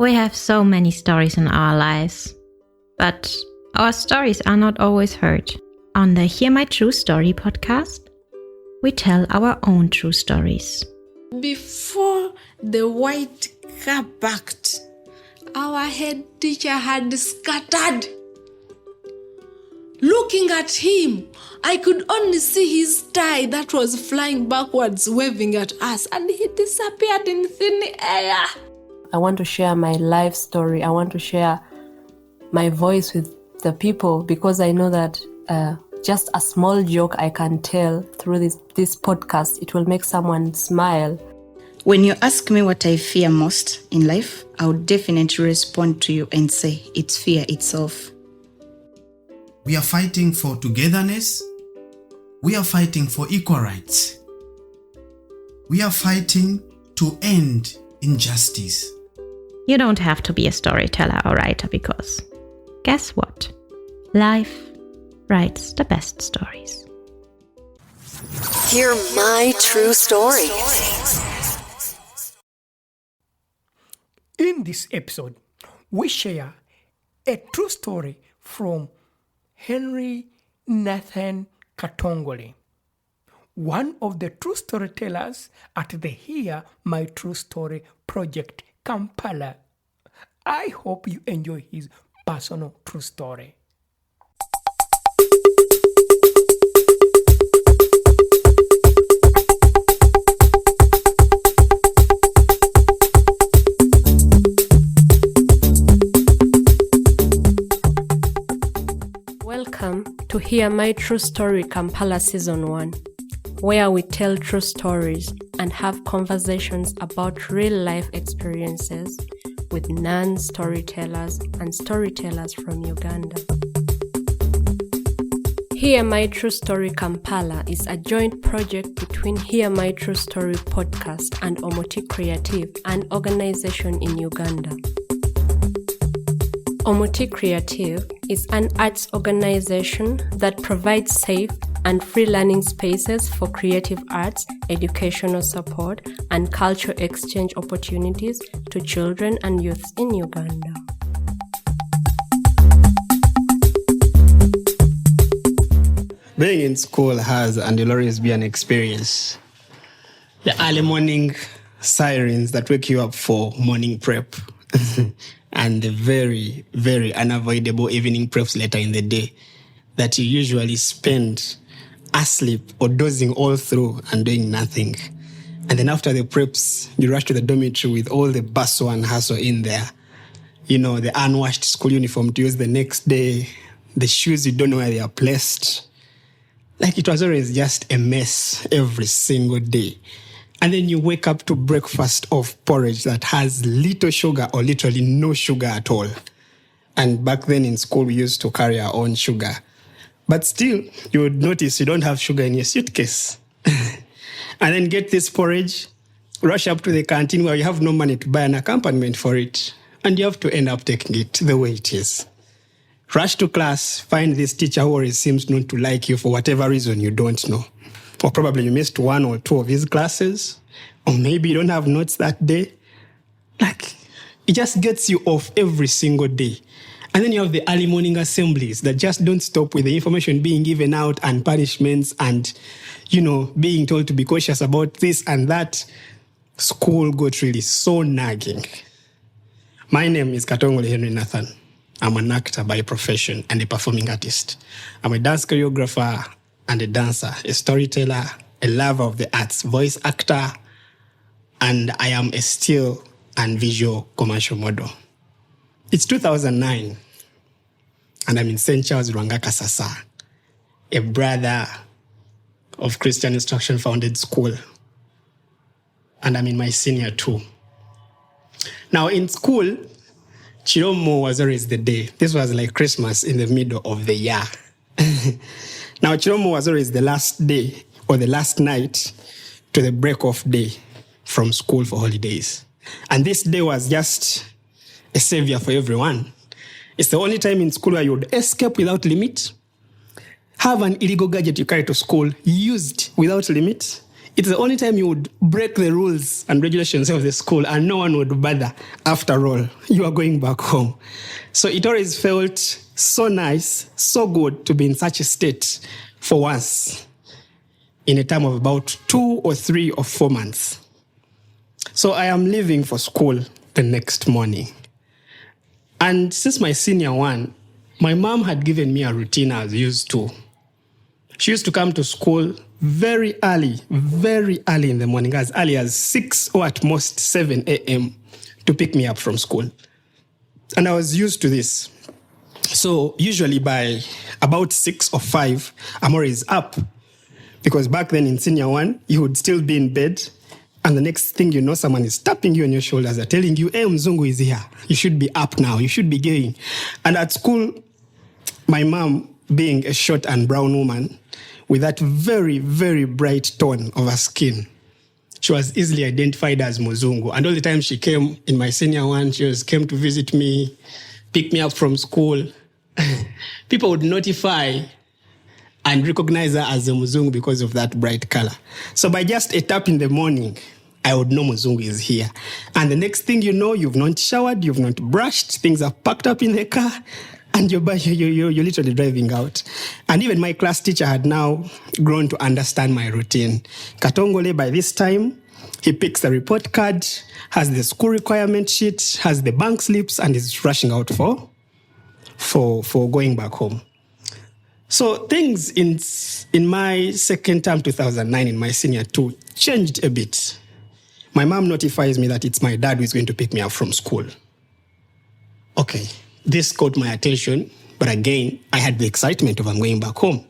We have so many stories in our lives, but our stories are not always heard. On the Hear My True Story podcast, we tell our own true stories. Before the white car parked, our head teacher had scattered. Looking at him, I could only see his tie that was flying backwards, waving at us, and he disappeared in thin air. I want to share my life story. I want to share my voice with the people because I know that just a small joke I can tell through this podcast, it will make someone smile. When you ask me what I fear most in life, I would definitely respond to you and say it's fear itself. We are fighting for togetherness. We are fighting for equal rights. We are fighting to end injustice. You don't have to be a storyteller or writer because, guess what? Life writes the best stories. Hear my true story. In this episode, we share a true story from Henry Nathan Katongole, one of the true storytellers at the Hear My True Story project Kampala. I hope you enjoy his personal true story. Welcome to Hear My True Story Kampala Season 1, where we tell true stories and have conversations about real-life experiences with non-storytellers and storytellers from Uganda. Hear My True Story Kampala is a joint project between Hear My True Story podcast and Omuti Kreativ, an organization in Uganda. Omuti Kreativ is an arts organization that provides safe and free learning spaces for creative arts, educational support, and cultural exchange opportunities to children and youths in Uganda. Being in school has and will always be an experience. The early morning sirens that wake you up for morning prep and the very, very unavoidable evening preps later in the day that you usually spend asleep or dozing all through and doing nothing. And then after the preps, you rush to the dormitory with all the bustle and hustle in there. You know, the unwashed school uniform to use the next day, the shoes you don't know where they are placed. Like it was always just a mess every single day. And then you wake up to breakfast of porridge that has little sugar or literally no sugar at all. And back then in school, we used to carry our own sugar. But still, you would notice you don't have sugar in your suitcase. And then get this porridge, rush up to the canteen where you have no money to buy an accompaniment for it. And you have to end up taking it the way it is. Rush to class, find this teacher who always seems not to like you for whatever reason you don't know. Or probably you missed one or two of his classes. Or maybe you don't have notes that day. Like, it just gets you off every single day. And then you have the early morning assemblies that just don't stop with the information being given out and punishments and, you know, being told to be cautious about this and that. School got really so nagging. My name is Katongole Henry Nathan. I'm an actor by profession and a performing artist. I'm a dance choreographer and a dancer, a storyteller, a lover of the arts, voice actor, and I am a still and visual commercial model. It's 2009, and I'm in St. Charles, Rwangakasasa, a brother of Christian Instruction Founded School, and I'm in my senior 2. Now, in school, Chiromo was always the day. This was like Christmas in the middle of the year. Now, Chiromo was always the last day or the last night to the break-off day from school for holidays. And this day was just a savior for everyone. It's the only time in school where you would escape without limit, have an illegal gadget you carry to school used without limit, It's the only time you would break the rules and regulations of the school and no one would bother. After all, you are going back home. So it always felt so nice, so good to be in such a state for once in a time of about 2 or 3 or 4 months. So I am leaving for school the next morning. And since my senior one, my mom had given me a routine I was used to. She used to come to school very early in the morning, as early as 6 or at most 7 a.m. to pick me up from school. And I was used to this. So usually by about 6 or 5, I'm always up. Because back then in senior one, you would still be in bed. And the next thing you know, someone is tapping you on your shoulders. They're telling you, hey, Mzungu is here. You should be up now. You should be going. And at school, my mom, being a short and brown woman, with that very, very bright tone of her skin, she was easily identified as Mzungu. And all the time she came in my senior one, came to visit me, pick me up from school. People would notify and recognize her as a Mzungu because of that bright color. So by just a tap in the morning, I would know Mzungu is here. And the next thing you know, you've not showered, you've not brushed, things are packed up in the car, and you're literally driving out. And even my class teacher had now grown to understand my routine. Katongole, by this time, he picks the report card, has the school requirement sheet, has the bank slips, and is rushing out for going back home. So things in my second term, 2009, in my senior 2, changed a bit. My mom notifies me that it's my dad who is going to pick me up from school. Okay, this caught my attention, but again, I had the excitement of I'm going back home.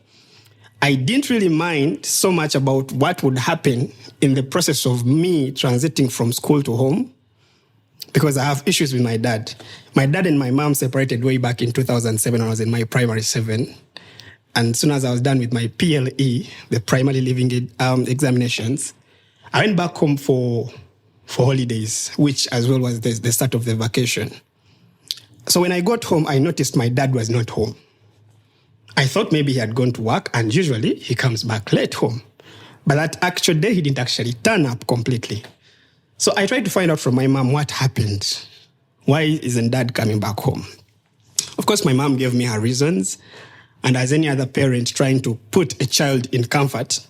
I didn't really mind so much about what would happen in the process of me transiting from school to home, because I have issues with my dad. My dad and my mom separated way back in 2007 when I was in my primary 7. And as soon as I was done with my PLE, the primary living examinations, I went back home for holidays, which as well was the start of the vacation. So when I got home, I noticed my dad was not home. I thought maybe he had gone to work, and usually he comes back late home. But that actual day, he didn't actually turn up completely. So I tried to find out from my mom what happened. Why isn't dad coming back home? Of course, my mom gave me her reasons. And as any other parent trying to put a child in comfort,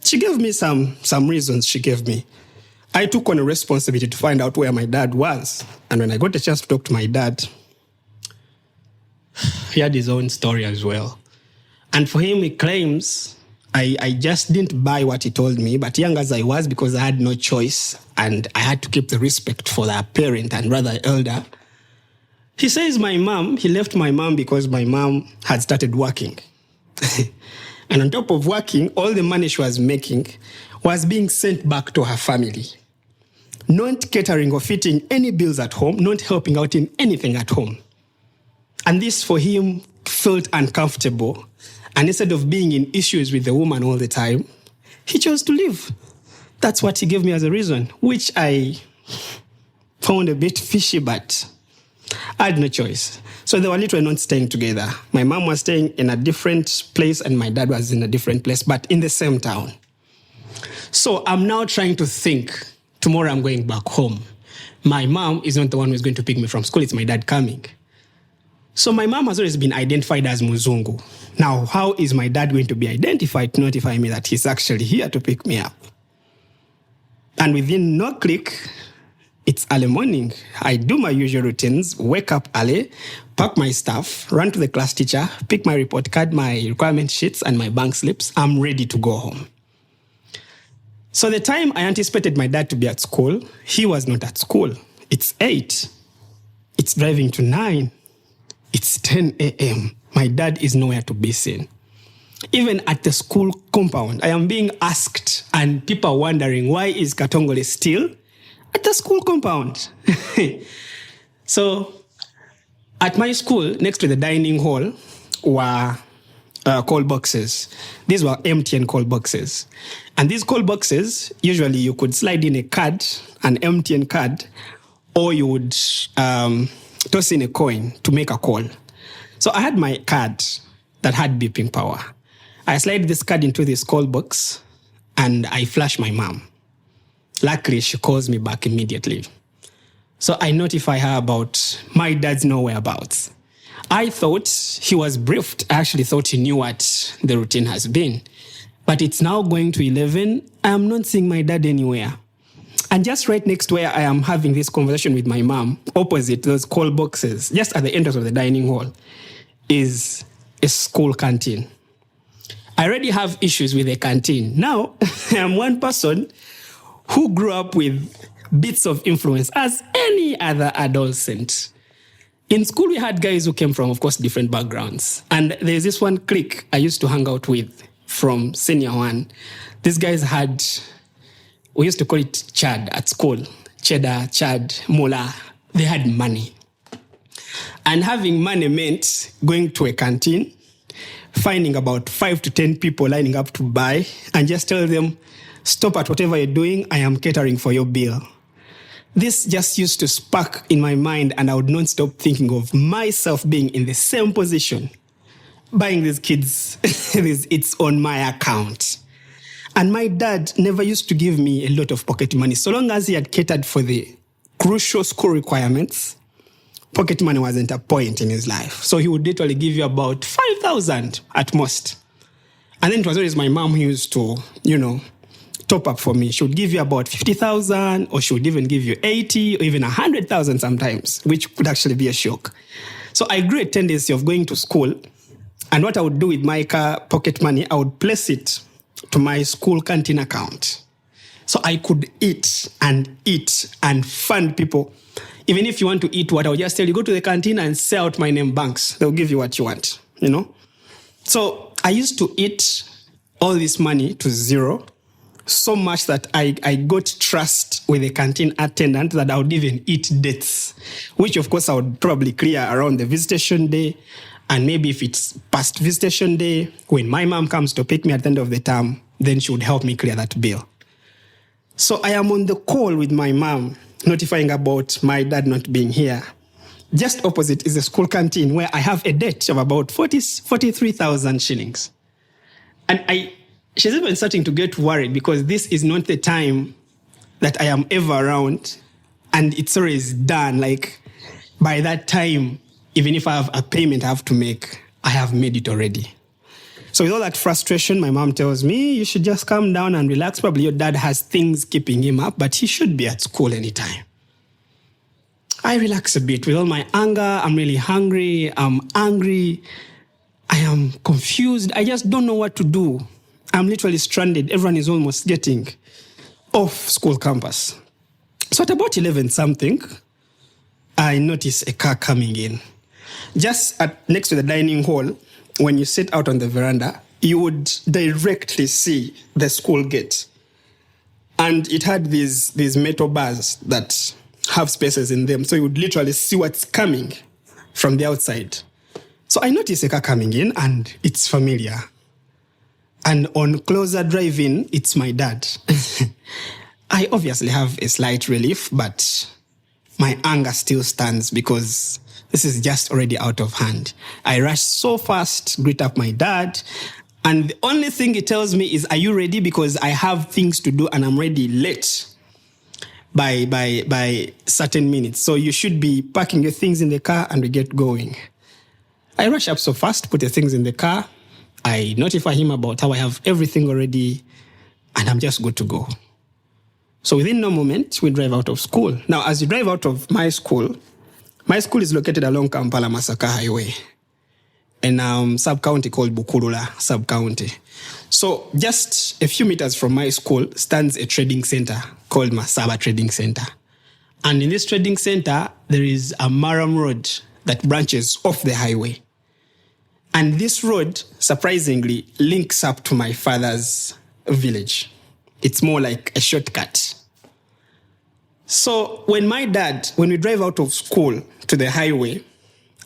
she gave me some reasons she gave me. I took on a responsibility to find out where my dad was. And when I got a chance to talk to my dad, he had his own story as well. And for him, he claims I just didn't buy what he told me, but young as I was, because I had no choice and I had to keep the respect for that parent and rather elder, he says he left my mom because my mom had started working. And on top of working, all the money she was making was being sent back to her family. Not catering or fitting any bills at home, not helping out in anything at home. And this for him felt uncomfortable. And instead of being in issues with the woman all the time, he chose to leave. That's what he gave me as a reason, which I found a bit fishy, but I had no choice. So they were literally not staying together. My mom was staying in a different place and my dad was in a different place, but in the same town. So I'm now trying to think, tomorrow I'm going back home. My mom is not the one who's going to pick me from school. It's my dad coming. So my mom has always been identified as Mzungu. Now, how is my dad going to be identified to notify me that he's actually here to pick me up? And within no click, it's early morning. I do my usual routines, wake up early, pack my stuff, run to the class teacher, pick my report card, my requirement sheets, and my bank slips. I'm ready to go home. So the time I anticipated my dad to be at school, he was not at school. It's 8. It's driving to 9. It's 10 a.m. My dad is nowhere to be seen. Even at the school compound, I am being asked and people are wondering, why is Katongole still at the school compound? So at my school, next to the dining hall, were call boxes. These were MTN call boxes. And these call boxes, usually you could slide in a card, an MTN card, or you would toss in a coin to make a call. So I had my card that had beeping power. I slide this card into this call box, and I flash my mom. Luckily, she calls me back immediately. So I notify her about my dad's whereabouts. I thought he was briefed. I actually thought he knew what the routine has been. But it's now going to 11. I am not seeing my dad anywhere. And just right next to where I am having this conversation with my mom, opposite those call boxes, just at the entrance of the dining hall, is a school canteen. I already have issues with the canteen. Now, I am one person who grew up with bits of influence as any other adolescent. In school, we had guys who came from, of course, different backgrounds. And there's this one clique I used to hang out with from senior one. These guys had, we used to call it Chad at school. Cheddar, Chad, Mula. They had money. And having money meant going to a canteen, finding about 5 to 10 people lining up to buy, and just tell them, stop at whatever you're doing, I am catering for your bill. This just used to spark in my mind, and I would not stop thinking of myself being in the same position, buying these kids, it's on my account. And my dad never used to give me a lot of pocket money. So long as he had catered for the crucial school requirements, pocket money wasn't a point in his life. So he would literally give you about 5,000 at most. And then it was always my mom who used to, top up for me. She would give you about 50,000, or she would even give you 80 or even 100,000 sometimes, which could actually be a shock. So I grew a tendency of going to school, and what I would do with my car pocket money, I would place it to my school canteen account. So I could eat and fund people. Even if you want to eat what, I would just tell you, go to the canteen and say out my name banks. They'll give you what you want, So I used to eat all this money to zero, so much that I got trust with the canteen attendant that I would even eat dates, which of course I would probably clear around the visitation day. And maybe if it's past visitation day, when my mom comes to pick me at the end of the term, then she would help me clear that bill. So I am on the call with my mom, notifying about my dad not being here. Just opposite is the school canteen, where I have a debt of about 43,000 shillings. And she's even starting to get worried, because this is not the time that I am ever around, and it's always done. Like, by that time, even if I have a payment I have to make, I have made it already. So with all that frustration, my mom tells me, you should just calm down and relax. Probably your dad has things keeping him up, but he should be at school anytime. I relax a bit. With all my anger, I'm really hungry, I'm angry, I am confused. I just don't know what to do. I'm literally stranded. Everyone is almost getting off school campus. So at about 11 something, I notice a car coming in. Just next to the dining hall, when you sit out on the veranda, you would directly see the school gate. And it had these metal bars that have spaces in them. So you would literally see what's coming from the outside. So I notice a car coming in, and it's familiar. And on closer drive-in, it's my dad. I obviously have a slight relief, but my anger still stands, because this is just already out of hand. I rush so fast, greet up my dad, and the only thing he tells me is, are you ready? Because I have things to do and I'm already late by certain minutes. So you should be packing your things in the car and we get going. I rush up so fast, put the things in the car. I notify him about how I have everything already, and I'm just good to go. So within no moment, we drive out of school. Now, as you drive out of my school is located along Kampala Masaka Highway in a sub-county called Bukulula sub-county. So just a few meters from my school stands a trading center called Masaba Trading Center. And in this trading center, there is a Maram Road that branches off the highway. And this road, surprisingly, links up to my father's village. It's more like a shortcut. So when we drive out of school to the highway,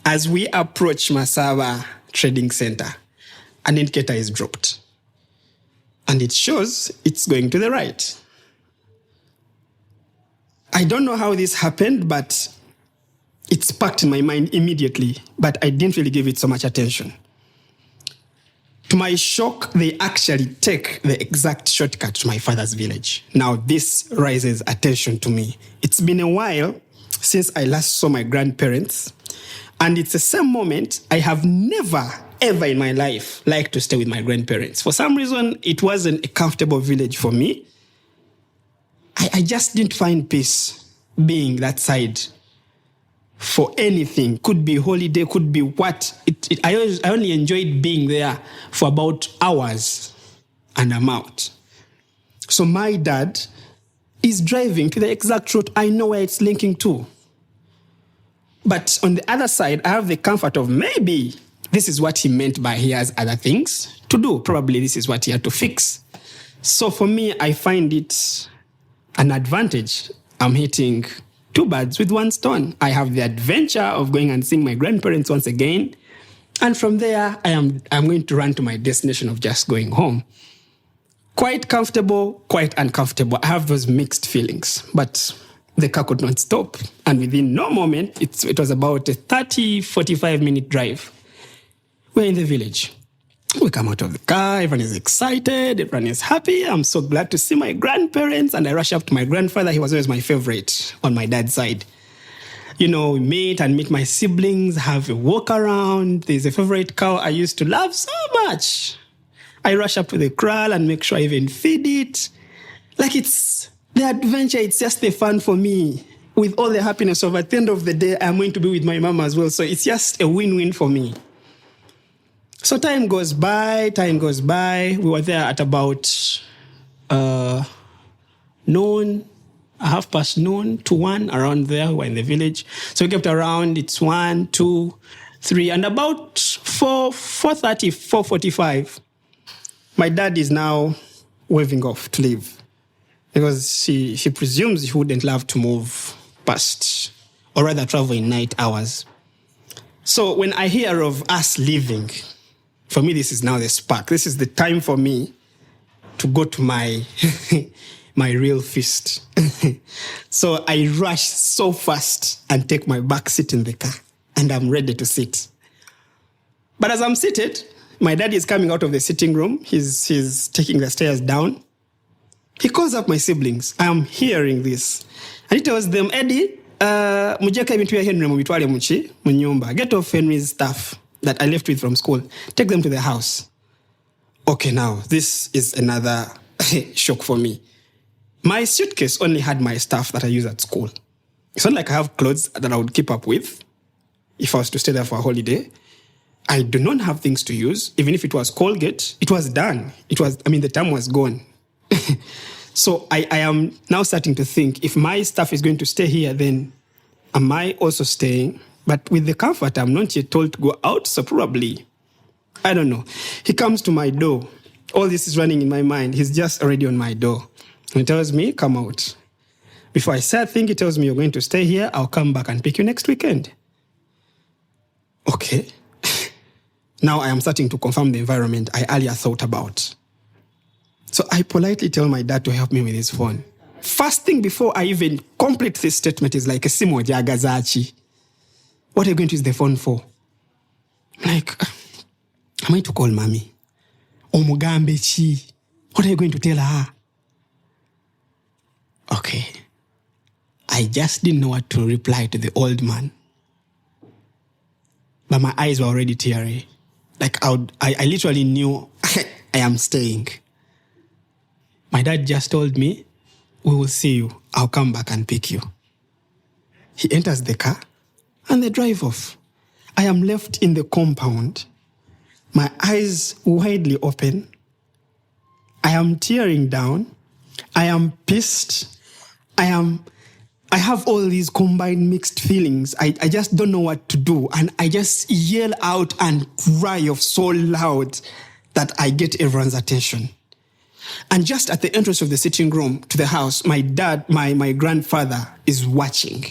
as we approach Masaba Trading Center, an indicator is dropped. And it shows it's going to the right. I don't know how this happened, but it sparked in my mind immediately, but I didn't really give it so much attention. To my shock, they actually take the exact shortcut to my father's village. Now, this raises attention to me. It's been a while since I last saw my grandparents, and it's the same moment I have never, ever in my life liked to stay with my grandparents. For some reason, it wasn't a comfortable village for me. I just didn't find peace being that side for anything. Could be holiday, could be what. I only enjoyed being there for about hours and I'm out. So my dad is driving to the exact route I know where it's linking to. But on the other side, I have the comfort of maybe this is what he meant by he has other things to do. Probably this is what he had to fix. So for me, I find it an advantage. I'm hitting two birds with one stone. I have the adventure of going and seeing my grandparents once again. And from there, I'm going to run to my destination of just going home. Quite comfortable, quite uncomfortable. I have those mixed feelings, but the car could not stop. And within no moment, it was about a 30, 45-minute drive. We're in the village. We come out of the car, everyone is excited, everyone is happy. I'm so glad to see my grandparents. And I rush up to my grandfather. He was always my favorite on my dad's side. We meet my siblings, have a walk around. There's a favorite cow I used to love so much. I rush up to the kraal and make sure I even feed it. Like it's the adventure, it's just the fun for me. With all the happiness of at the end of the day, I'm going to be with my mom as well. So it's just a win-win for me. So time goes by. We were there at about noon, noon to 1, around there. We were in the village. So we kept around, it's 1, 2, 3, and about 4:30, 4:45, my dad is now waving off to leave because he presumes he wouldn't love to move past, or rather travel in night hours. So when I hear of us leaving, for me, this is now the spark. This is the time for me to go to my my real feast. So I rush so fast and take my back seat in the car, and I'm ready to sit. But as I'm seated, my daddy is coming out of the sitting room. He's taking the stairs down. He calls up my siblings. I'm hearing this. And he tells them, Eddie, mujeka ibintu ya Henry mubitwale mu nyumba. Get off Henry's stuff that I left with from school. Take them to the house. Okay, now, this is another shock for me. My suitcase only had my stuff that I use at school. It's not like I have clothes that I would keep up with if I was to stay there for a holiday. I do not have things to use. Even if it was Colgate, it was done. The time was gone. So I am now starting to think, if my stuff is going to stay here, then am I also staying? But with the comfort, I'm not yet told to go out, so probably, I don't know. He comes to my door. All this is running in my mind. He's just already on my door. And he tells me, come out. Before I say a thing, he tells me, you're going to stay here. I'll come back and pick you next weekend. Okay. Now I am starting to confirm the environment I earlier thought about. So I politely tell my dad to help me with his phone. First thing before I even complete this statement is like a simo jagazachi. What are you going to use the phone for? Like, am I to call mommy? Omugambe chi. What are you going to tell her? Okay. I just didn't know what to reply to the old man. But my eyes were already teary. Like, I literally knew I am staying. My dad just told me, we will see you. I'll come back and pick you. He enters the car and they drive off. I am left in the compound, my eyes widely open. I am tearing down. I am pissed. I have all these combined mixed feelings. I just don't know what to do. And I just yell out and cry off so loud that I get everyone's attention. And just at the entrance of the sitting room to the house, my dad, my grandfather is watching.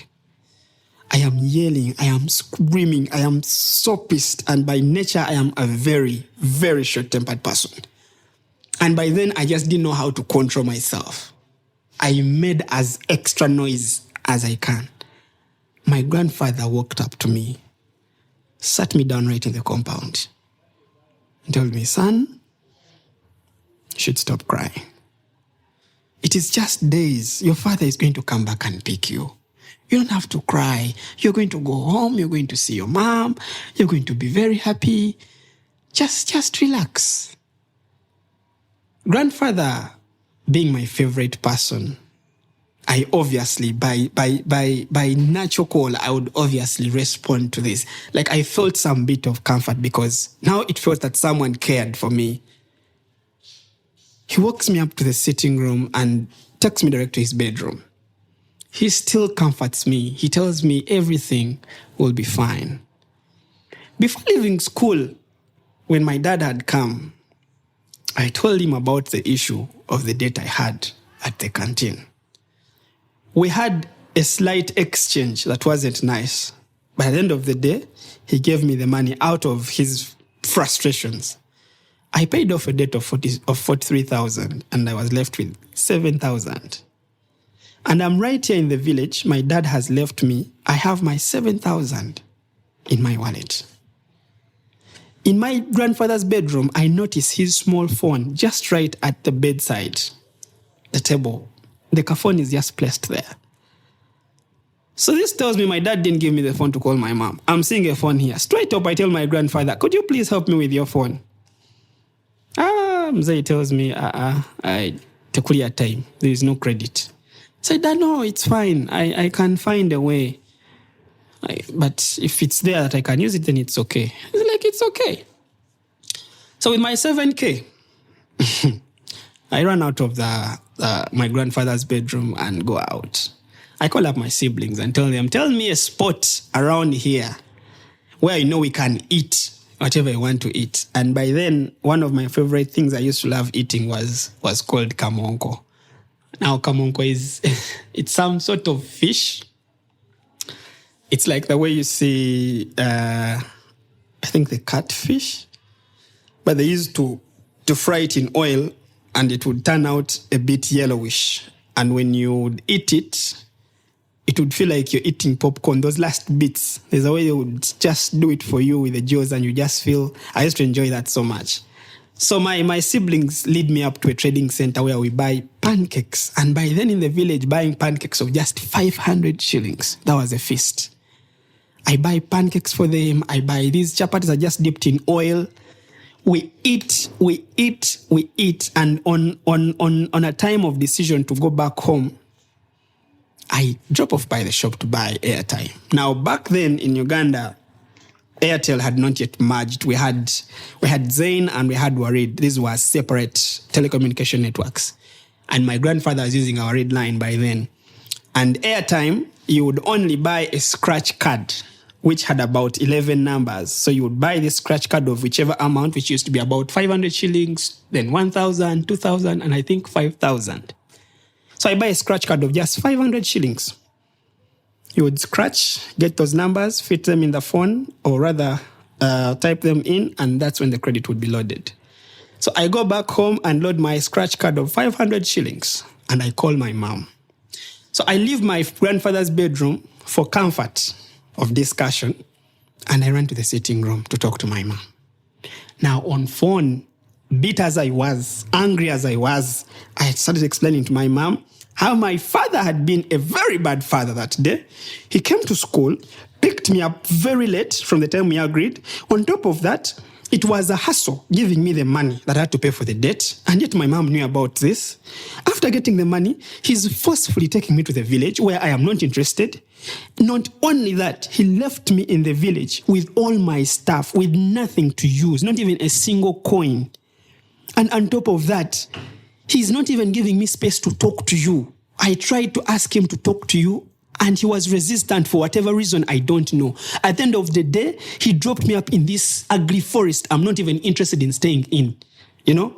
I am yelling, I am screaming, I am so pissed. And by nature, I am a very, very short-tempered person. And by then, I just didn't know how to control myself. I made as extra noise as I can. My grandfather walked up to me, sat me down right in the compound. and told me, son, you should stop crying. It is just days. Your father is going to come back and pick you. You don't have to cry. You're going to go home. You're going to see your mom. You're going to be very happy. Just relax. Grandfather being my favorite person, I obviously, by natural call, I would obviously respond to this. Like I felt some bit of comfort because now it felt that someone cared for me. He walks me up to the sitting room and takes me direct to his bedroom. He still comforts me. He tells me everything will be fine. Before leaving school, when my dad had come, I told him about the issue of the date I had at the canteen. We had a slight exchange that wasn't nice. By the end of the day, he gave me the money out of his frustrations. I paid off a debt of 43,000 and I was left with 7,000. And I'm right here in the village. My dad has left me. I have my 7,000 in my wallet. In my grandfather's bedroom, I noticed his small phone just right at the bedside, the table. The phone is just placed there. So this tells me my dad didn't give me the phone to call my mom. I'm seeing a phone here. Straight up, I tell my grandfather, could you please help me with your phone? Mzee tells me, take your time. There is no credit. I said, no, it's fine. I can find a way. But if it's there that I can use it, then it's okay. He's like, it's okay. So with my 7K, I ran out of my grandfather's bedroom and go out. I call up my siblings and tell them, tell me a spot around here where I know we can eat whatever I want to eat. And by then, one of my favorite things I used to love eating was called kamonko. Now, kamonko is, it's some sort of fish. It's like the way you see, I think the catfish. But they used to fry it in oil and it would turn out a bit yellowish. And when you would eat it, it would feel like you're eating popcorn. Those last bits, there's a way they would just do it for you with the jaws and you just feel, I used to enjoy that so much. So my siblings lead me up to a trading center where we buy pancakes. And by then in the village, buying pancakes of just 500 shillings, that was a feast. I buy pancakes for them. I buy these chapatis are just dipped in oil. We eat. And on a time of decision to go back home, I drop off by the shop to buy airtime. Now, back then in Uganda, Airtel had not yet merged. We had Zain and we had Warid. These were separate telecommunication networks. And my grandfather was using our red line by then. And airtime, you would only buy a scratch card, which had about 11 numbers. So you would buy this scratch card of whichever amount, which used to be about 500 shillings, then 1,000, 2,000, and I think 5,000. So I buy a scratch card of just 500 shillings. You would scratch, get those numbers, fit them in the phone, or rather type them in, and that's when the credit would be loaded. So I go back home and load my scratch card of 500 shillings, and I call my mom. So I leave my grandfather's bedroom for comfort of discussion, and I ran to the sitting room to talk to my mom. Now on phone, bitter as I was, angry as I was, I started explaining to my mom how my father had been a very bad father that day. He came to school, picked me up very late from the time we agreed. On top of that, it was a hassle giving me the money that I had to pay for the debt, and yet my mom knew about this. After getting the money, he's forcefully taking me to the village where I am not interested. Not only that, he left me in the village with all my stuff, with nothing to use, not even a single coin. And on top of that, he's not even giving me space to talk to you. I tried to ask him to talk to you, and he was resistant for whatever reason, I don't know. At the end of the day, he dropped me up in this ugly forest I'm not even interested in staying in, you know?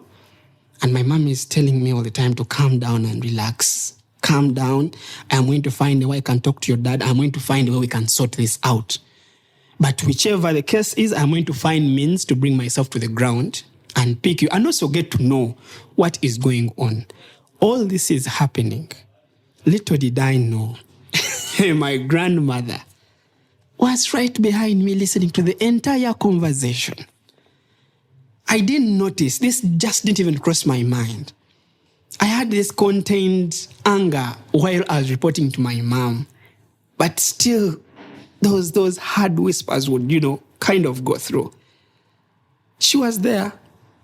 And my mom is telling me all the time to calm down and relax. Calm down. I'm going to find a way I can talk to your dad. I'm going to find a way we can sort this out. But whichever the case is, I'm going to find means to bring myself to the ground and pick you and also get to know what is going on. All this is happening. Little did I know, my grandmother was right behind me listening to the entire conversation. I didn't notice. This just didn't even cross my mind. I had this contained anger while I was reporting to my mom. But still, those hard whispers would, kind of go through. She was there,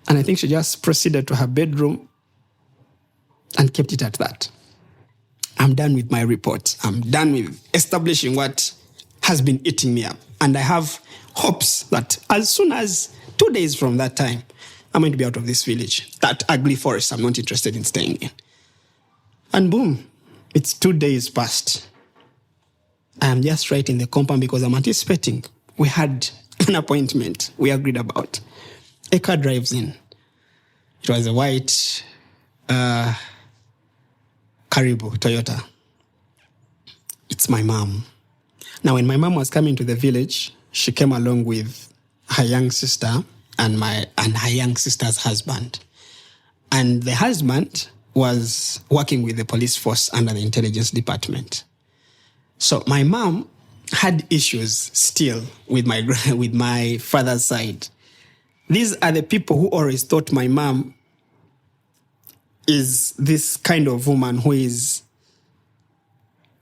and I think she just proceeded to her bedroom and kept it at that. I'm done with my report. I'm done with establishing what has been eating me up. And I have hopes that as soon as 2 days from that time, I'm going to be out of this village. That ugly forest I'm not interested in staying in. And boom, it's 2 days past. I'm just right in the compound because I'm anticipating. We had an appointment we agreed about. A car drives in. It was a white Karibu Toyota. It's my mom. Now, when my mom was coming to the village, she came along with her young sister and her young sister's husband. And the husband was working with the police force under the intelligence department. So my mom had issues still with my father's side. These are the people who always thought my mom is this kind of woman who is,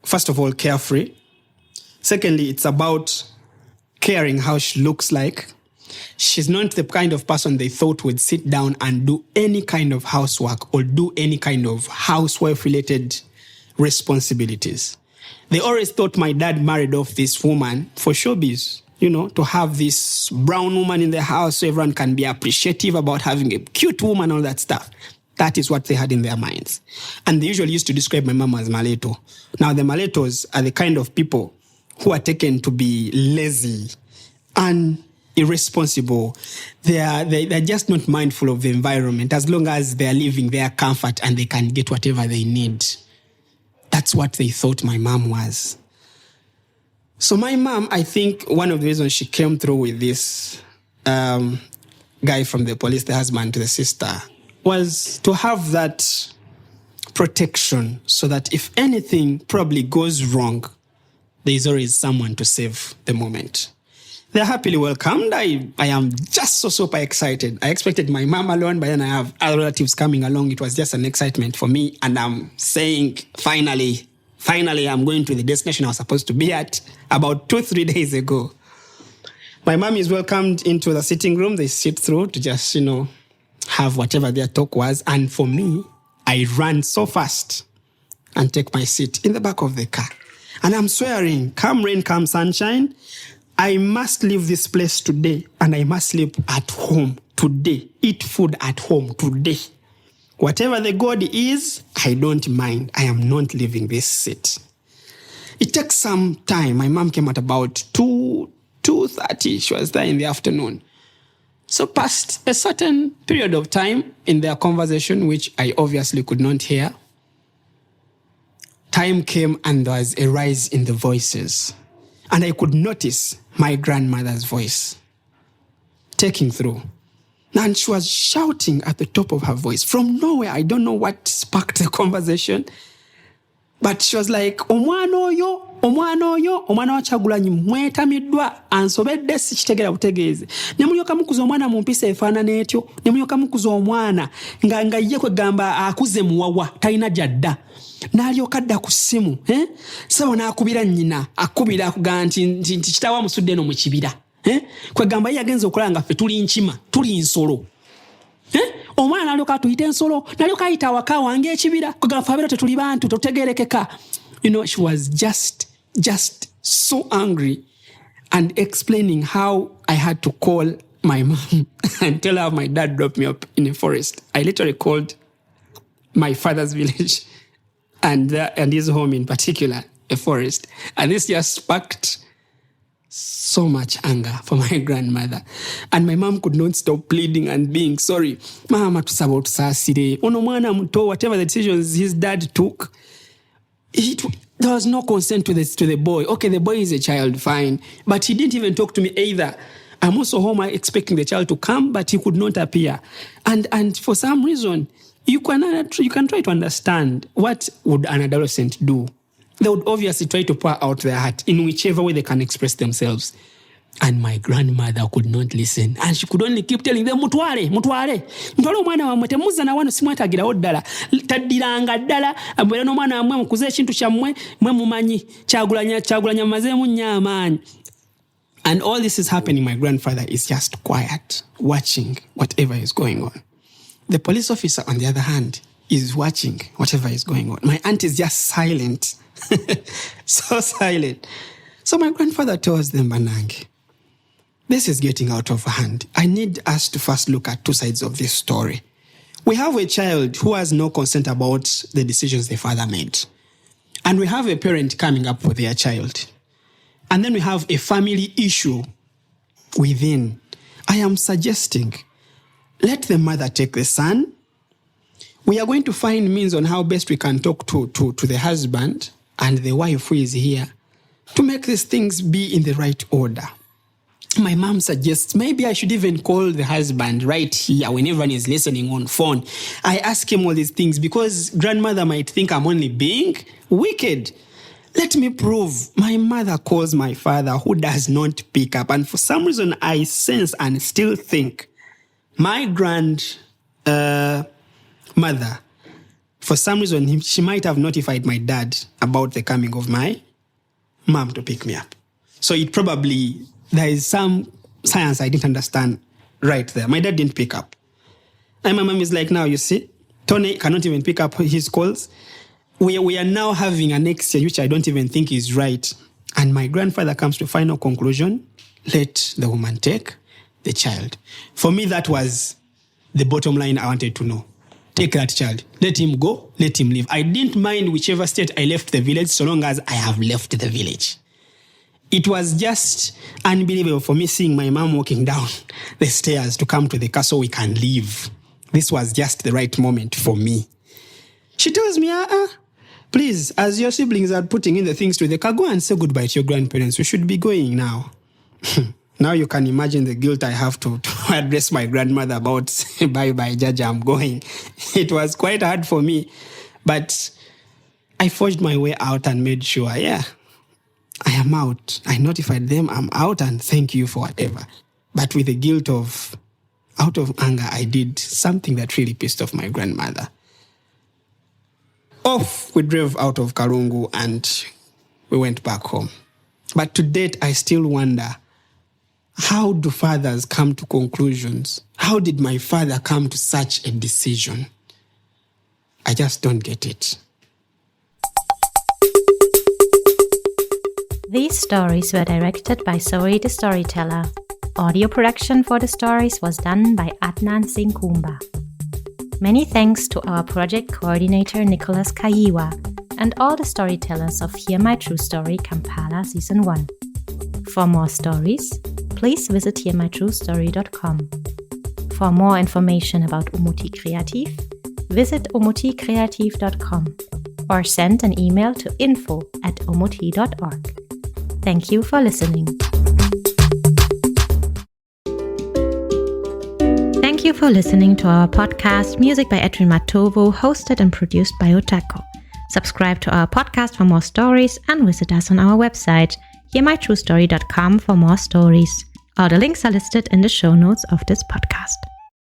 first of all, carefree. Secondly, it's about caring how she looks like. She's not the kind of person they thought would sit down and do any kind of housework or do any kind of housewife-related responsibilities. They always thought my dad married off this woman for showbiz, to have this brown woman in the house so everyone can be appreciative about having a cute woman, all that stuff. That is what they had in their minds. And they usually used to describe my mom as Maleto. Now, the Maletos are the kind of people who are taken to be lazy and irresponsible. They're just not mindful of the environment as long as they're living their comfort and they can get whatever they need. That's what they thought my mom was. So my mom, I think one of the reasons she came through with this guy from the police, the husband to the sister, was to have that protection so that if anything probably goes wrong, there is always someone to save the moment. They're happily welcomed. I am just so super excited. I expected my mom alone, but then I have other relatives coming along. It was just an excitement for me. And I'm saying, finally, I'm going to the destination I was supposed to be at about 2-3 days ago. My mom is welcomed into the sitting room. They sit through to just, have whatever their talk was. And for me, I ran so fast and take my seat in the back of the car. And I'm swearing, come rain, come sunshine, I must leave this place today and I must sleep at home today. Eat food at home today. Whatever the God is, I don't mind. I am not leaving this seat. It takes some time. My mom came at about 2:30. She was there in the afternoon. So past a certain period of time in their conversation, which I obviously could not hear, time came and there was a rise in the voices. And I could notice my grandmother's voice taking through. And she was shouting at the top of her voice from nowhere. I don't know what sparked the conversation. But she was like, omwana oyo, omwana wa Kyagulanyi mwetamiddwa ansobedde sikitegera butegeeze. Ne mulyoka mukuza omwana mu mpisa efaanana etyo, ne mulyoka mukuza omwana nga ye kwegamba akuze muwawa talina jadda. N'alyoka adda ku ssimu, Ssebo n'akubira nnyina, akubira akugamba nti kitaawe amusudde eno mu kibira. Kwegamba ye yagenza okulaba nga ffe tuli nkima, tuli nsolo. Omwana n'alyoka atuyita ensolo, n'alyoka ayita awaka wange ekibira, kwegamba ffe abeera tetuli bantu, totegeerekeka. She was just so angry and explaining how I had to call my mom and tell her my dad dropped me up in a forest. I literally called my father's village and his home in particular, a forest. And this just sparked so much anger for my grandmother. And my mom could not stop pleading and being sorry. Mama tusaba otusasire. Ono mwana muto, whatever the decisions his dad took, there was no consent to the boy. Okay, the boy is a child, fine. But he didn't even talk to me either. I'm also home expecting the child to come, but he could not appear. And for some reason, you can try to understand what would an adolescent do. They would obviously try to pour out their heart in whichever way they can express themselves. And my grandmother could not listen. And she could only keep telling them, mutwale omwana wamwe temuzza na wano simwetagirawo ddala. Taddiranga ddala, abeera n'omwana wamwe mukuze ekintu kyammwe mwe mumanyi. Kyagulanya mazeemu nnyo amaanyi. And all this is happening. My grandfather is just quiet, watching whatever is going on. The police officer, on the other hand, is watching whatever is going on. My aunt is just silent. So silent. So my grandfather tells them, Banange, this is getting out of hand. I need us to first look at two sides of this story. We have a child who has no consent about the decisions the father made. And we have a parent coming up for their child. And then we have a family issue within. I am suggesting, let the mother take the son. We are going to find means on how best we can talk to the husband and the wife who is here to make these things be in the right order. My mom suggests maybe I should even call the husband right here when everyone is listening on phone. I ask him all these things because grandmother might think I'm only being wicked. Let me prove. My mother calls my father who does not pick up. And for some reason, I sense and still think my grandmother, for some reason, she might have notified my dad about the coming of my mom to pick me up. So it probably, there is some science I didn't understand right there. My dad didn't pick up. And my mom is like, now you see, Tony cannot even pick up his calls. We are now having an exchange, which I don't even think is right. And my grandfather comes to final conclusion, let the woman take the child. For me, that was the bottom line I wanted to know. Take that child. Let him go. Let him live. I didn't mind whichever state I left the village, so long as I have left the village. It was just unbelievable for me seeing my mom walking down the stairs to come to the car so we can leave. This was just the right moment for me. She tells me, please, as your siblings are putting in the things to the car, go and say goodbye to your grandparents. We should be going now. Now you can imagine the guilt I have to address my grandmother about, bye-bye, Jaja, I'm going. It was quite hard for me. But I forged my way out and made sure, I am out. I notified them, I'm out, and thank you for whatever. But with the guilt of, out of anger, I did something that really pissed off my grandmother. Off, we drove out of Karungu and we went back home. But to date, I still wonder, how do fathers come to conclusions? How did my father come to such a decision? I just don't get it. These stories were directed by Zoe the Storyteller. Audio production for the stories was done by Adnan Singh Kumba. Many thanks to our project coordinator Nicholas Kayiwa and all the storytellers of Hear My True Story Kampala Season 1. For more stories, please visit hearmytruestory.com. For more information about Omuti Kreativ, visit omutikreativ.com or send an email to info@omuti.org. Thank you for listening. Thank you for listening to our podcast, Music by Edwin Matovo, hosted and produced by Otako. Subscribe to our podcast for more stories and visit us on our website, hearmytruestory.com, for more stories. All the links are listed in the show notes of this podcast.